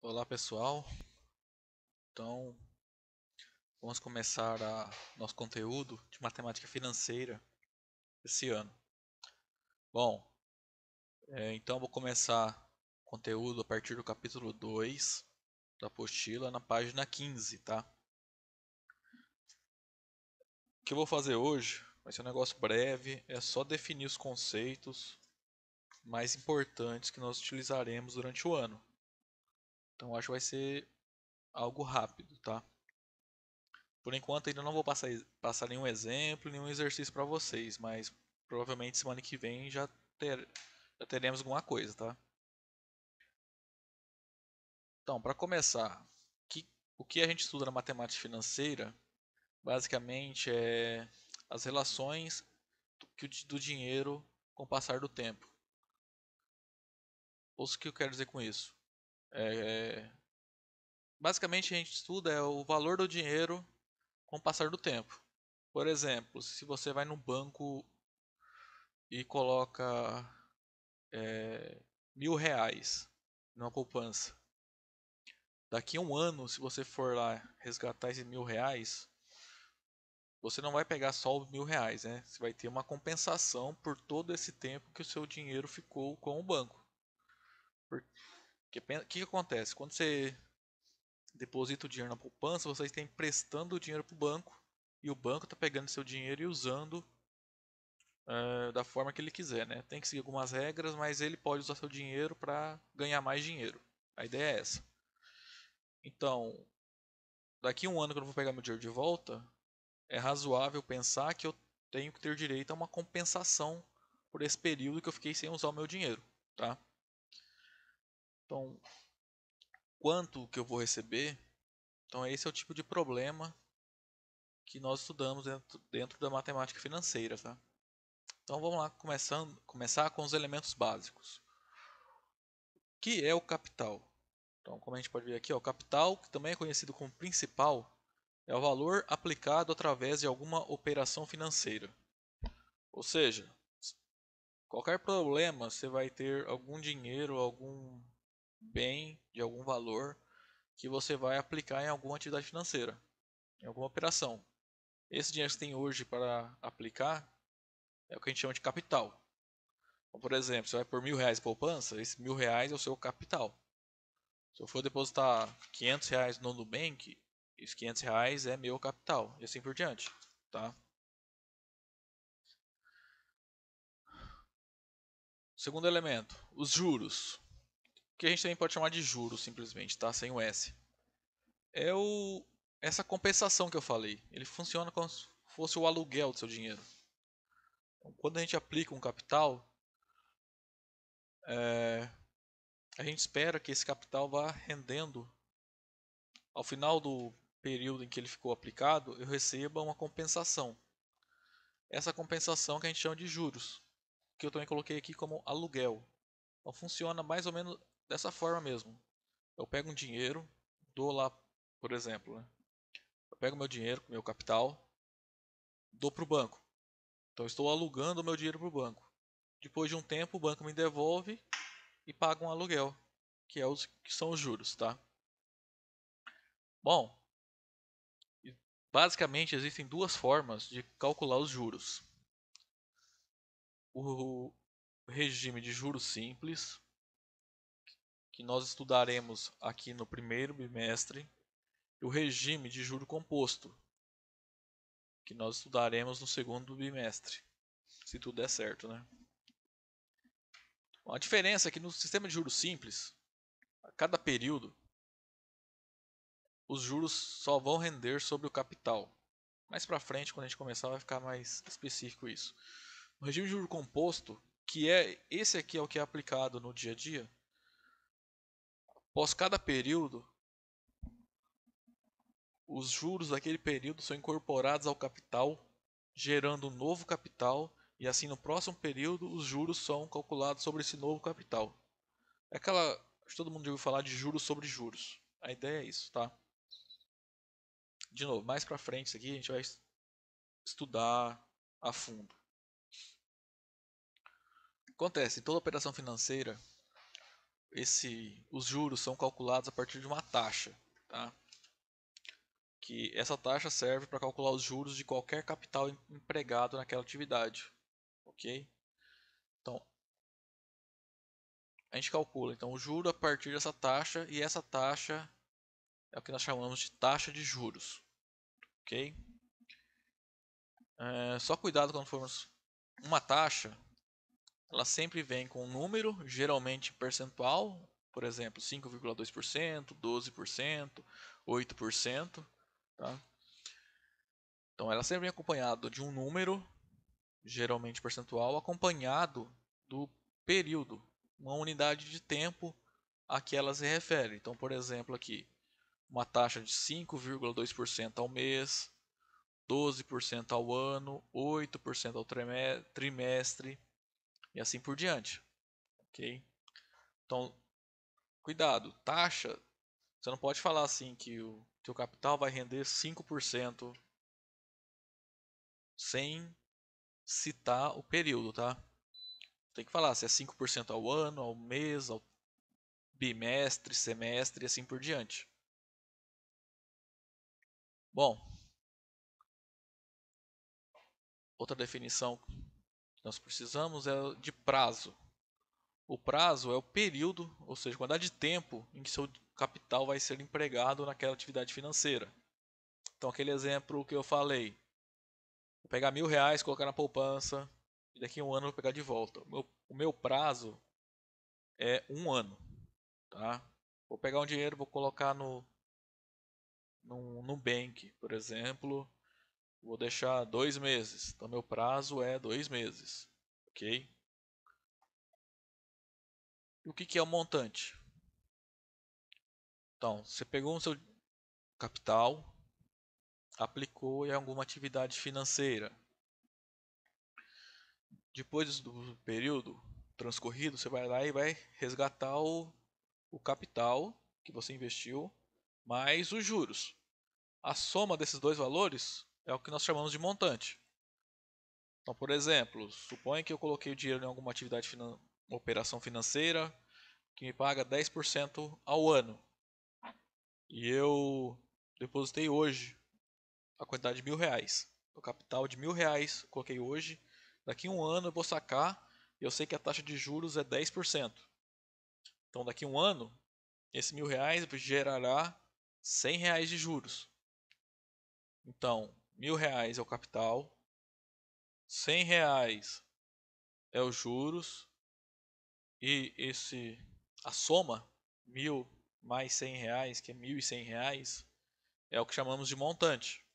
Olá pessoal, então vamos começar nosso conteúdo de matemática financeira esse ano. Bom, então vou começar o conteúdo a partir do capítulo 2 da apostila na página 15, tá? O que eu vou fazer hoje vai ser um negócio breve, é só definir os conceitos mais importantes que nós utilizaremos durante o ano. Então acho que vai ser algo rápido, tá? Por enquanto ainda não vou passar nenhum exemplo, nenhum exercício para vocês, mas provavelmente semana que vem já teremos alguma coisa, tá? Então, para começar, o que a gente estuda na matemática financeira, basicamente é as relações do dinheiro com o passar do tempo. O que eu quero dizer com isso? É, Basicamente a gente estuda o valor do dinheiro com o passar do tempo. Por exemplo, se você vai no banco e coloca é, R$ 1.000 numa poupança. Daqui a um ano, se você for lá resgatar esses R$ 1.000, você não vai pegar só os R$ 1.000, né? Você vai ter uma compensação por todo esse tempo que o seu dinheiro ficou com o banco. Porque o que acontece? Quando você deposita o dinheiro na poupança, você está emprestando o dinheiro para o banco e o banco está pegando seu dinheiro e usando da forma que ele quiser, né? Tem que seguir algumas regras, mas ele pode usar seu dinheiro para ganhar mais dinheiro. A ideia é essa. Então, daqui a um ano que eu não vou pegar meu dinheiro de volta, é razoável pensar que eu tenho que ter direito a uma compensação por esse período que eu fiquei sem usar o meu dinheiro, tá? Então, quanto que eu vou receber? Então, esse é o tipo de problema que nós estudamos dentro da matemática financeira, tá? Então, vamos lá, começar com os elementos básicos. O que é o capital? Então, como a gente pode ver aqui, ó, o capital, que também é conhecido como principal, é o valor aplicado através de alguma operação financeira. Ou seja, qualquer problema, você vai ter algum dinheiro, algum bem de algum valor que você vai aplicar em alguma atividade financeira, em alguma operação. Esse dinheiro que você tem hoje para aplicar é o que a gente chama de capital. Então, por exemplo, você vai por R$ 1.000 poupança, esse R$ 1.000 é o seu capital. Se eu for depositar R$ 500 no Nubank, esses R$ 500 é meu capital, e assim por diante, tá? Segundo elemento, os juros, que a gente também pode chamar de juros simplesmente, tá? Sem o S. É essa compensação que eu falei. Ele funciona como se fosse o aluguel do seu dinheiro. Então, quando a gente aplica um capital, é, a gente espera que esse capital vá rendendo. Ao final do período em que ele ficou aplicado, eu receba uma compensação. Essa compensação que a gente chama de juros, que eu também coloquei aqui como aluguel. Então funciona mais ou menos dessa forma mesmo. Eu pego um dinheiro, dou lá, por exemplo, né? Eu pego meu dinheiro, meu capital, dou para o banco. Então estou alugando o meu dinheiro para o banco. Depois de um tempo, o banco me devolve e paga um aluguel, que são os juros, tá? Bom, basicamente existem duas formas de calcular os juros. O regime de juros simples, que nós estudaremos aqui no primeiro bimestre, e o regime de juro composto, que nós estudaremos no segundo bimestre, se tudo der certo, né? Bom, a diferença é que no sistema de juros simples, a cada período, os juros só vão render sobre o capital. Mais para frente, quando a gente começar, vai ficar mais específico isso. No regime de juro composto, que é esse aqui é o que é aplicado no dia a dia, após cada período, os juros daquele período são incorporados ao capital, gerando um novo capital, e assim no próximo período os juros são calculados sobre esse novo capital. É aquela, acho que todo mundo já ouviu falar de juros sobre juros. A ideia é isso, tá? De novo, mais para frente isso aqui a gente vai estudar a fundo. Acontece, em toda operação financeira, os juros são calculados a partir de uma taxa, tá? Que essa taxa serve para calcular os juros de qualquer capital empregado naquela atividade, ok? Então, a gente calcula então o juro a partir dessa taxa, e essa taxa é o que nós chamamos de taxa de juros, ok? Só cuidado quando formos uma taxa, ela sempre vem com um número, geralmente percentual, por exemplo, 5,2%, 12%, 8%, tá? Então ela sempre vem acompanhada de um número, geralmente percentual, acompanhado do período, uma unidade de tempo a que ela se refere. Então, por exemplo, aqui, uma taxa de 5,2% ao mês, 12% ao ano, 8% ao trimestre e assim por diante, ok? Então, cuidado, taxa, você não pode falar assim que o teu capital vai render 5% sem citar o período, tá? Tem que falar se é 5% ao ano, ao mês, ao bimestre, semestre e assim por diante. Bom, outra definição que nós precisamos é de prazo. O prazo é o período, ou seja, a quantidade de tempo em que seu capital vai ser empregado naquela atividade financeira. Então, aquele exemplo que eu falei, vou pegar R$ 1.000, colocar na poupança e daqui a um ano eu vou pegar de volta. O meu prazo é um ano, tá? Vou pegar um dinheiro, vou colocar no Nubank, por exemplo, vou deixar 2 meses. Então, meu prazo é 2 meses, ok? E o que é o montante? Então, você pegou o seu capital, aplicou em alguma atividade financeira. Depois do período transcorrido, você vai lá e vai resgatar o capital que você investiu, mais os juros. A soma desses dois valores é o que nós chamamos de montante. Então, por exemplo, suponha que eu coloquei o dinheiro em alguma atividade, uma operação financeira que me paga 10% ao ano. E eu depositei hoje a quantidade de R$ 1.000. O capital de R$ 1.000 coloquei hoje. Daqui a um ano eu vou sacar e eu sei que a taxa de juros é 10%. Então daqui a um ano, esse R$ 1.000 gerará R$ 100 de juros. Então, R$ 1.000 é o capital, R$ 100 é os juros e a soma, 1.000 mais R$ 100, que é R$ 1.100, é o que chamamos de montante,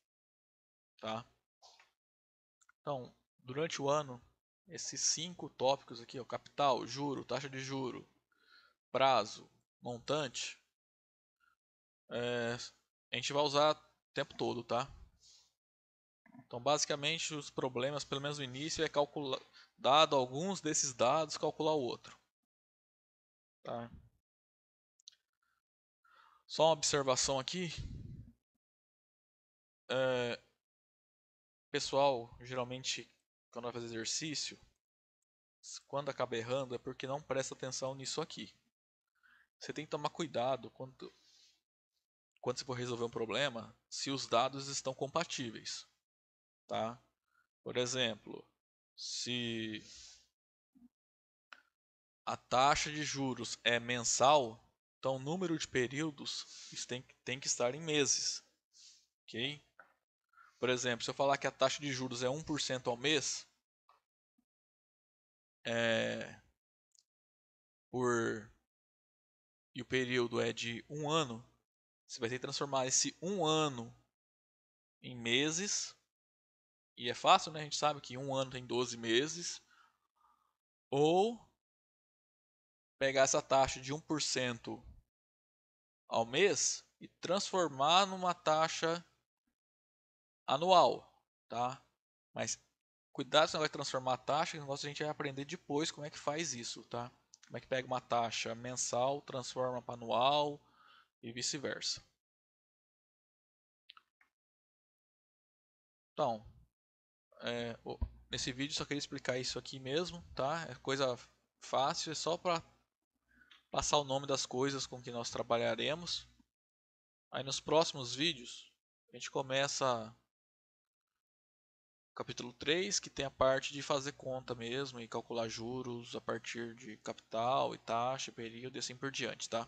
tá? Então, durante o ano, esses 5 tópicos aqui, ó, capital, juro, taxa de juro, prazo, montante, a gente vai usar o tempo todo, tá? Então, basicamente, os problemas, pelo menos no início, é calcular, dado alguns desses dados, calcular o outro, tá? Só uma observação aqui, pessoal, geralmente, quando vai fazer exercício, quando acaba errando é porque não presta atenção nisso aqui. Você tem que tomar cuidado quando você for resolver um problema, se os dados estão compatíveis, tá? Por exemplo, se a taxa de juros é mensal, então o número de períodos tem que estar em meses, ok? Por exemplo, se eu falar que a taxa de juros é 1% ao mês, é, e o período é de um ano, você vai ter que transformar esse um ano em meses, e é fácil, né? A gente sabe que um ano tem 12 meses, ou pegar essa taxa de 1% ao mês e transformar numa taxa anual, tá? Mas cuidado se não vai transformar a taxa, que o negócio a gente vai aprender depois como é que faz isso, tá? Como é que pega uma taxa mensal, transforma para anual e vice-versa. Então, nesse vídeo só queria explicar isso aqui mesmo, tá? É coisa fácil, é só para passar o nome das coisas com que nós trabalharemos. Aí nos próximos vídeos a gente começa o capítulo 3, que tem a parte de fazer conta mesmo e calcular juros a partir de capital e taxa, período e assim por diante, tá?